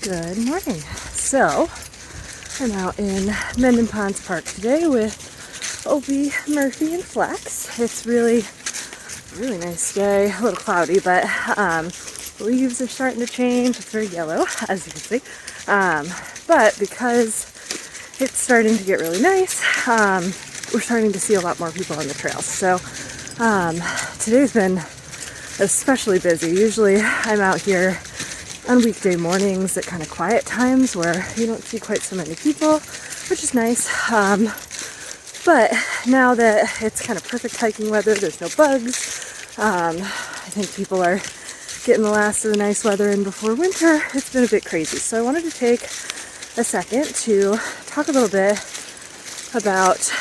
Good morning. So, I'm out in Mendon Ponds Park today with Opie, Murphy, and Flex. It's really nice day. A little cloudy, but leaves are starting to change. It's very yellow, as you can see. But because it's starting to get really nice, we're starting to see a lot more people on the trails. So, today's been especially busy. Usually I'm out here on weekday mornings at kind of quiet times where you don't see quite so many people, which is nice. But now that it's kind of perfect hiking weather, there's no bugs. I think people are getting the last of the nice weather in before winter. It's been a bit crazy. So I wanted to take a second to talk a little bit about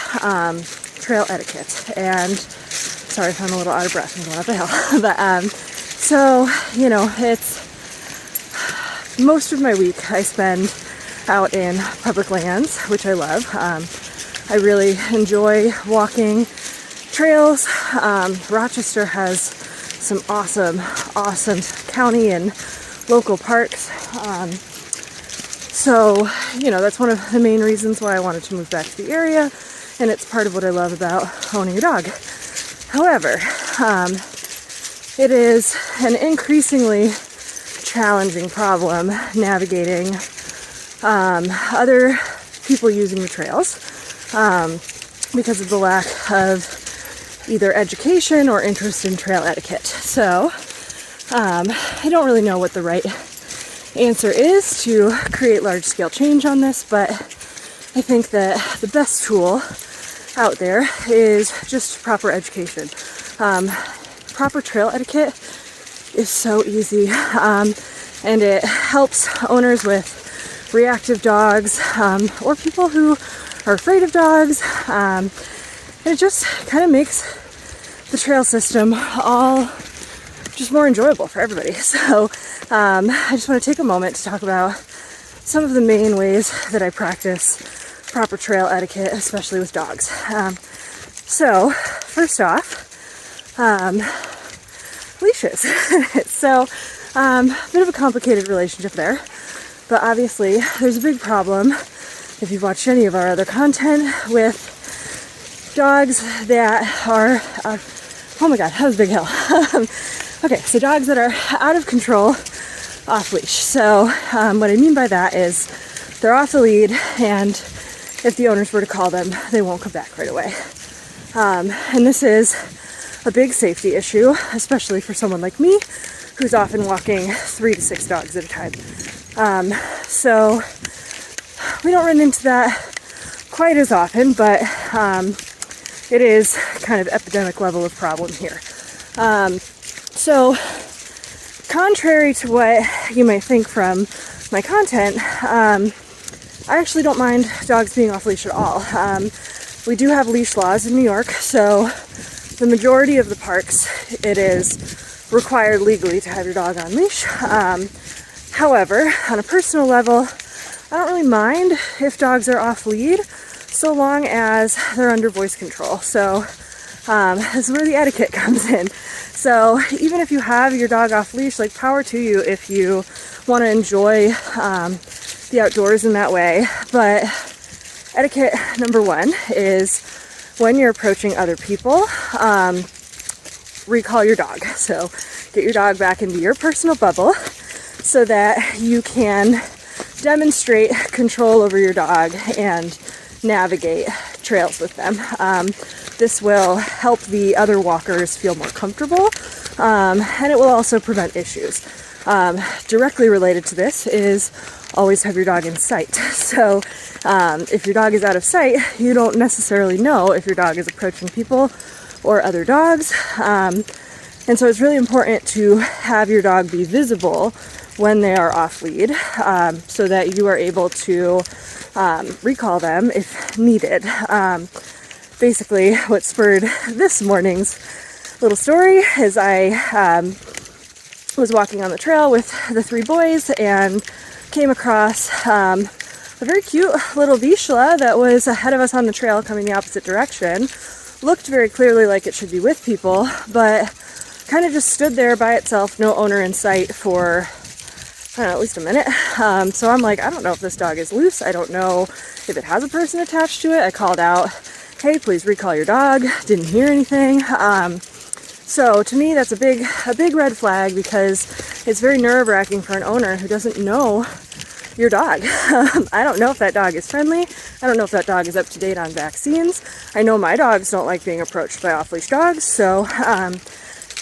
trail etiquette. And sorry if I'm a little out of breath, I'm going up a hill. But so, you know, it's most of my week I spend out in public lands, which I love. I really enjoy walking trails. Rochester has some awesome county and local parks. So, you know, that's one of the main reasons why I wanted to move back to the area, and it's part of what I love about owning a dog. However, it is an increasingly challenging problem navigating other people using the trails because of the lack of either education or interest in trail etiquette. So I don't really know what the right answer is to create large-scale change on this, but I think that the best tool out there is just proper education. Proper trail etiquette is so easy, and it helps owners with reactive dogs or people who are afraid of dogs, and it just kind of makes the trail system all just more enjoyable for everybody. So I just want to take a moment to talk about some of the main ways that I practice proper trail etiquette, especially with dogs. So first off, leashes. So, bit of a complicated relationship there, but obviously there's a big problem if you've watched any of our other content with dogs that are, oh my god, that was a big hill. Okay, so dogs that are out of control off leash. So, what I mean by that is they're off the lead, and if the owners were to call them, they won't come back right away. And this is a big safety issue, especially for someone like me, who's often walking 3 to 6 dogs at a time. So we don't run into that quite as often, but it is kind of epidemic level of problem here. So contrary to what you might think from my content, I actually don't mind dogs being off leash at all. We do have leash laws in New York, so the majority of the parks, it is required legally to have your dog on leash. However, on a personal level, I don't really mind if dogs are off lead, so long as they're under voice control. So this is where the etiquette comes in. So even if you have your dog off leash, like, power to you if you want to enjoy the outdoors in that way. But etiquette number one is, when you're approaching other people, recall your dog. So get your dog back into your personal bubble so that you can demonstrate control over your dog and navigate trails with them. This will help the other walkers feel more comfortable, and it will also prevent issues. Directly related to this is always have your dog in sight. So if your dog is out of sight, you don't necessarily know if your dog is approaching people or other dogs. And so it's really important to have your dog be visible when they are off lead, so that you are able to recall them if needed. Basically, what spurred this morning's little story is I was walking on the trail with the 3 boys and came across a very cute little Vizsla that was ahead of us on the trail coming the opposite direction. Looked very clearly like it should be with people, but kind of just stood there by itself, no owner in sight, for don't know, at least a minute. So I'm like, I don't know if this dog is loose. I don't know if it has a person attached to it. I called out, hey, please recall your dog. Didn't hear anything. So to me, that's a big red flag, because it's very nerve-wracking for an owner who doesn't know your dog. I don't know if that dog is friendly. I don't know if that dog is up to date on vaccines. I know my dogs don't like being approached by off-leash dogs. So,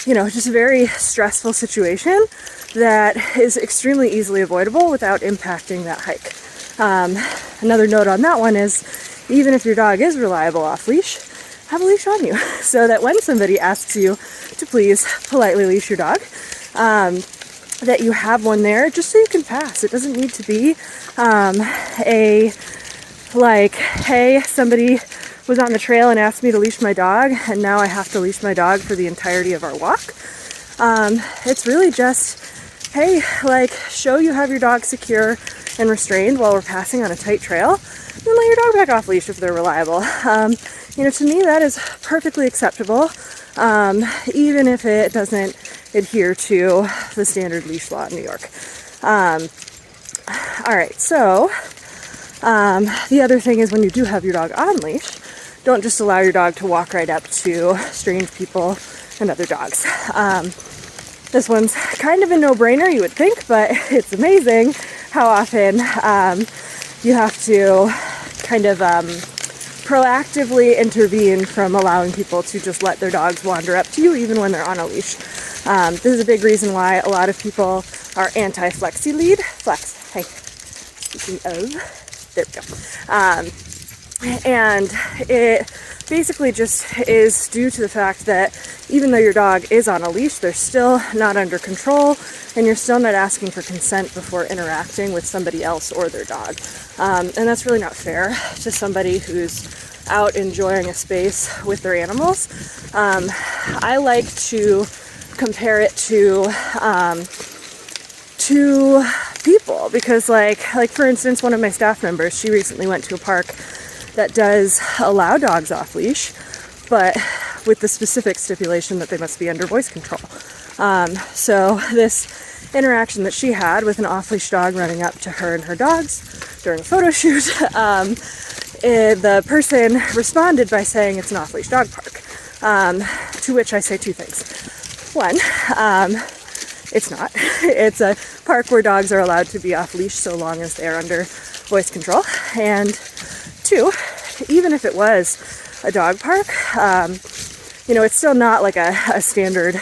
just a very stressful situation that is extremely easily avoidable without impacting that hike. Another note on that one is, even if your dog is reliable off-leash, have a leash on you so that when somebody asks you to please politely leash your dog, that you have one there just so you can pass. It doesn't need to be hey, somebody was on the trail and asked me to leash my dog, and now I have to leash my dog for the entirety of our walk. It's really just, hey, show you have your dog secure and restrained while we're passing on a tight trail, and let your dog back off leash if they're reliable. To me, that is perfectly acceptable, even if it doesn't adhere to the standard leash law in New York. All right, so the other thing is, when you do have your dog on leash, don't just allow your dog to walk right up to strange people and other dogs. This one's kind of a no-brainer, you would think, but it's amazing how often you have to kind of proactively intervene from allowing people to just let their dogs wander up to you even when they're on a leash. This is a big reason why a lot of people are anti-flexi lead. Flex, hey, speaking of, there we go. And it basically just is due to the fact that even though your dog is on a leash, they're still not under control, and you're still not asking for consent before interacting with somebody else or their dog. And that's really not fair to somebody who's out enjoying a space with their animals. I like to compare it to people, because like for instance, one of my staff members, she recently went to a park that does allow dogs off leash, but with the specific stipulation that they must be under voice control. So this interaction that she had with an off-leash dog running up to her and her dogs during a photo shoot, the person responded by saying it's an off-leash dog park, to which I say two things. One, it's not. It's a park where dogs are allowed to be off leash so long as they are under voice control. And two, even if it was a dog park, it's still not like a standard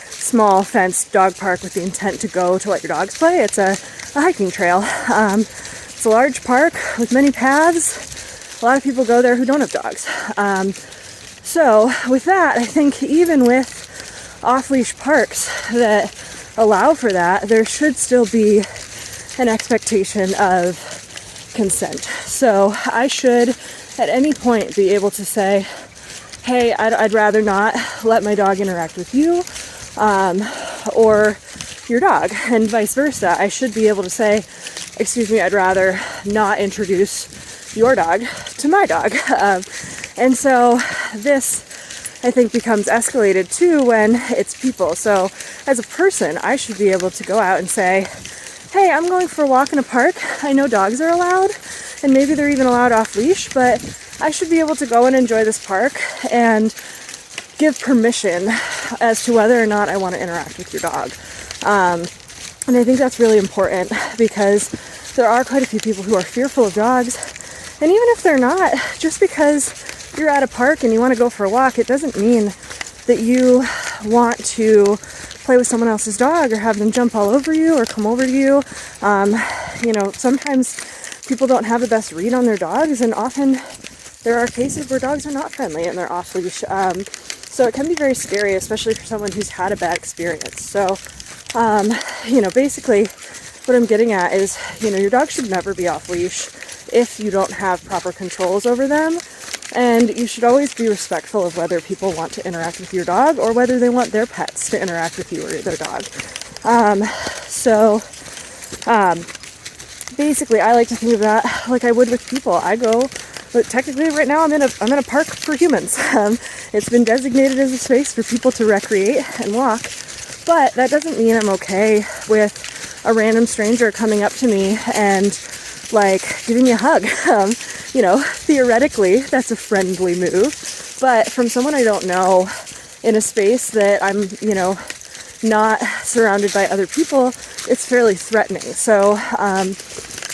small fenced dog park with the intent to go to let your dogs play. It's a hiking trail. It's a large park with many paths. A lot of people go there who don't have dogs. So with that, I think even with off-leash parks that allow for that, there should still be an expectation of consent. So I should at any point be able to say, hey, I'd rather not let my dog interact with you or your dog, and vice versa. I should be able to say, excuse me, I'd rather not introduce your dog to my dog. And so this, I think, becomes escalated too when it's people. So as a person, I should be able to go out and say, hey, I'm going for a walk in a park. I know dogs are allowed, and maybe they're even allowed off leash, but I should be able to go and enjoy this park and give permission as to whether or not I want to interact with your dog. And I think that's really important, because there are quite a few people who are fearful of dogs. And even if they're not, just because you're at a park and you want to go for a walk, it doesn't mean that you want to play with someone else's dog or have them jump all over you or come over to you. Sometimes people don't have the best read on their dogs, and often there are cases where dogs are not friendly and they're off leash. So it can be very scary, especially for someone who's had a bad experience. So, basically what I'm getting at is, your dog should never be off leash if you don't have proper controls over them. And you should always be respectful of whether people want to interact with your dog or whether they want their pets to interact with you or their dog. Basically, I like to think of that like I would with people. I go, but technically right now I'm in a park for humans. It's been designated as a space for people to recreate and walk, but that doesn't mean I'm okay with a random stranger coming up to me and like giving me a hug. Theoretically, that's a friendly move, but from someone I don't know in a space that I'm, not surrounded by other people, it's fairly threatening. So,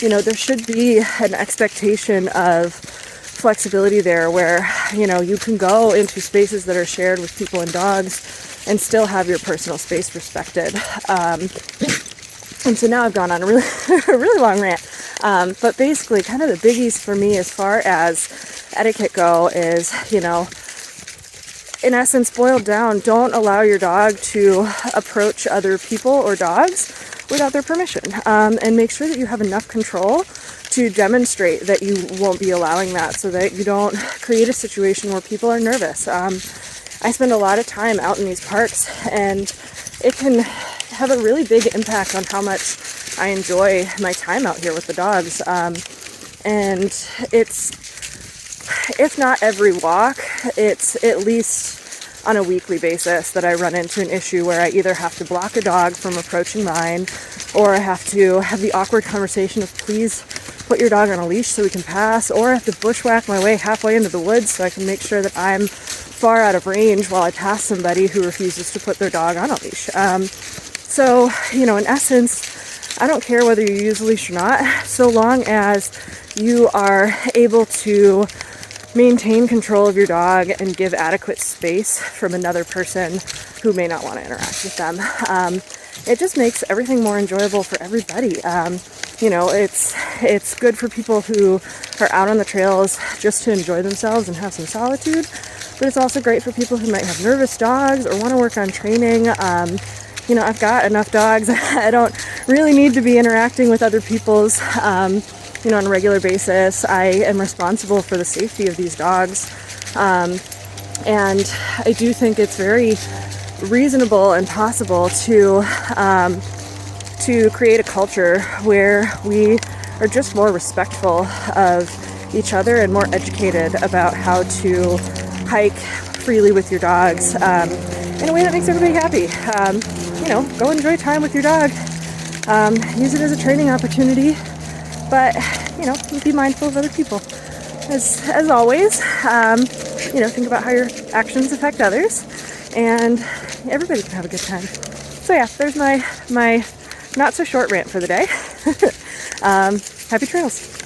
there should be an expectation of flexibility there where, you can go into spaces that are shared with people and dogs and still have your personal space respected. And so now I've gone on a really, a really long rant. But basically, kind of the biggies for me as far as etiquette go is, in essence, boiled down, don't allow your dog to approach other people or dogs without their permission. And make sure that you have enough control to demonstrate that you won't be allowing that, so that you don't create a situation where people are nervous. I spend a lot of time out in these parks, and it can have a really big impact on how much I enjoy my time out here with the dogs. And it's, if not every walk, it's at least on a weekly basis that I run into an issue where I either have to block a dog from approaching mine, or I have to have the awkward conversation of please put your dog on a leash so we can pass, or I have to bushwhack my way halfway into the woods so I can make sure that I'm far out of range while I pass somebody who refuses to put their dog on a leash. So, in essence, I don't care whether you use a leash or not, so long as you are able to maintain control of your dog and give adequate space from another person who may not want to interact with them. It just makes everything more enjoyable for everybody. It's good for people who are out on the trails just to enjoy themselves and have some solitude, but it's also great for people who might have nervous dogs or want to work on training. I've got enough dogs. I don't really need to be interacting with other people's, on a regular basis. I am responsible for the safety of these dogs. And I do think it's very reasonable and possible to create a culture where we are just more respectful of each other and more educated about how to hike freely with your dogs in a way that makes everybody happy. Go enjoy time with your dog. Use it as a training opportunity, but be mindful of other people. As always, think about how your actions affect others, and everybody can have a good time. So yeah, there's my not so short rant for the day. Happy trails.